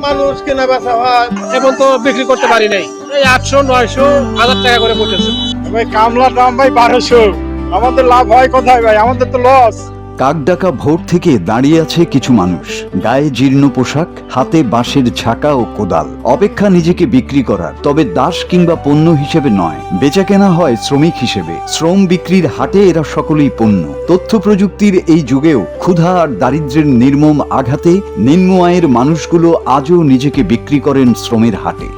মানুষ কেনা বেচা হয়, এখন তো বিক্রি করতে পারি নাই। এই 800, 900, 1000 টাকা করে পড়তেছে। ভাই কামলার দাম ভাই 1200। আমাদের লাভ হয় কোথায় ভাই? আমাদের তো লস। কাকডাকা ভোর থেকে দাঁড়িয়ে আছে কিছু মানুষ, গায়ে জীর্ণ পোশাক, হাতে বাঁশের ঝাঁকা ও কোদাল। অপেক্ষা নিজেকে বিক্রি করার, তবে দাস কিংবা পণ্য হিসেবে নয়, বেচাকেনা হয় শ্রমিক হিসেবে। শ্রম বিক্রির হাটে এরা সকলেই পণ্য। তথ্য প্রযুক্তির এই যুগেও ক্ষুধা আর দারিদ্র্যের নির্মম আঘাতে নিম্ন আয়ের মানুষগুলো আজও নিজেকে বিক্রি করেন শ্রমের হাটে।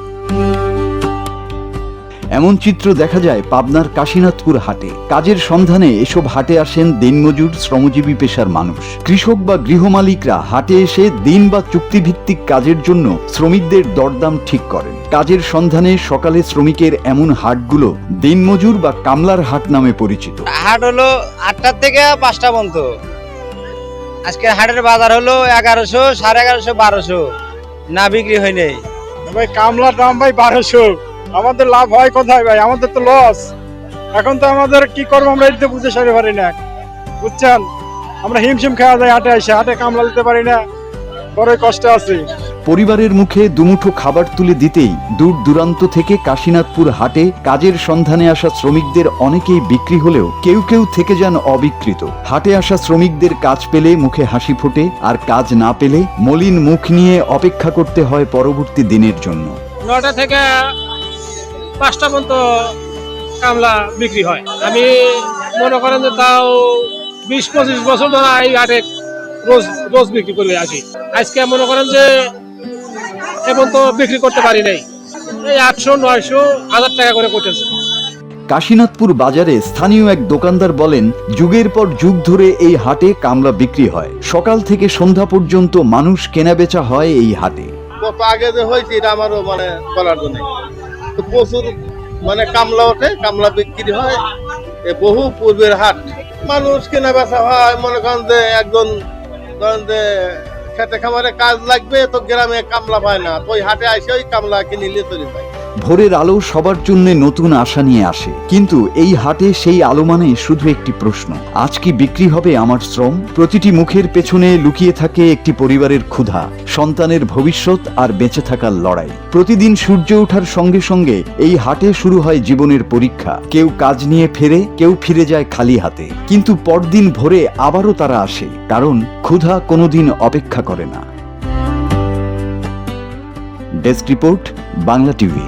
এমন চিত্র দেখা যায় পাবনার কাশীনাথপুর হাটে। কাজের সন্ধানে এসব হাটে আসেন দিনমজুর শ্রমজীবী পেশার মানুষ। কৃষক বা গৃহমালিকরা হাটে এসে দিন বা চুক্তিভিত্তিক কাজের জন্য শ্রমিকদের দরদাম ঠিক করেন। কাজের সন্ধানে সকালে শ্রমিকের এমন হাটগুলো দিনমজুর বা কামলার হাট নামে পরিচিত। হাট হলো 8টা থেকে 5টা পর্যন্ত। আজকে হাটের বাজার হলো 1100, 1150, 1200। না বিক্রি হয় নাই ভাই কামলার দাম ভাই 1200। আমাদের লাভ হয় কোথায় ভাই? আমাদের তো লস। এখন তো আমাদের কি করবো আমরা এটা বুঝে সারি পারি না, বুঝছেন? আমরা হিমশিম খাওয়া যায় হাটে এসে, হাটে কামলা দিতে পারি না, বড়ই কষ্টে আছি। পরিবারের মুখে দুমুঠো খাবার তুলে দিতেই দূর দূরান্ত থেকে কাশীনাথপুর হাটে কাজের সন্ধানে আসা শ্রমিকদের অনেকেই বিক্রি হলেও কেউ কেউ থেকে যান অবিকৃত। হাটে আসা শ্রমিকদের কাজ পেলে মুখে হাসি ফোটে, আর কাজ না পেলে মলিন মুখ নিয়ে অপেক্ষা করতে হয় পরবর্তী দিনের জন্য। 9টা থেকে 5টা পর্যন্ত কামলা বিক্রি হয়। আমি মনে করেন যে তাও 20-25 বছর ধরে এই হাটে রোজ রোজ বিক্রি করে আসি। আজকে মনে করেন যে এখন তো বিক্রি করতে পারি নাই। এই 800, 900, 1000 টাকা করে পড়তেছে। কাশীনাথপুর বাজারে স্থানীয় এক দোকানদার বলেন, যুগের পর যুগ ধরে এই হাটে কামলা বিক্রি হয়। সকাল থেকে সন্ধ্যা পর্যন্ত মানুষ কেনাবেচা হয় এই হাটে। কত আগে যে হয়েছে এটা আমারও মানে বলার জন্য তো প্রচুর মানে কামলা ওঠে, কামলা বিক্রি হয়। বহু পূর্বের হাট, মানুষ কেনা বেচা হয়। মনে করেন যে একজন ধরেন যে খেতে খামারে কাজ লাগবে, তো গ্রামে কামলা পায় না, তো ওই হাটে আসে ওই কামলা কিনে নিয়ে চলে যায়। ভোরের আলো সবার জন্য নতুন আশা নিয়ে আসে, কিন্তু এই হাটে সেই আলো মানে শুধু একটি প্রশ্ন: আজ কি বিক্রি হবে আমার শ্রম? প্রতিটি মুখের পেছনে লুকিয়ে থাকে একটি পরিবারের ক্ষুধা, সন্তানের ভবিষ্যৎ আর বেঁচে থাকার লড়াই। প্রতিদিন সূর্য ওঠার সঙ্গে সঙ্গে এই হাটে শুরু হয় জীবনের পরীক্ষা। কেউ কাজ নিয়ে ফেরে, কেউ ফিরে যায় খালি হাতে, কিন্তু পরদিন ভোরে আবারও তারা আসে, কারণ ক্ষুধা কোনোদিন অপেক্ষা করে না। Desk report, Bangla TV.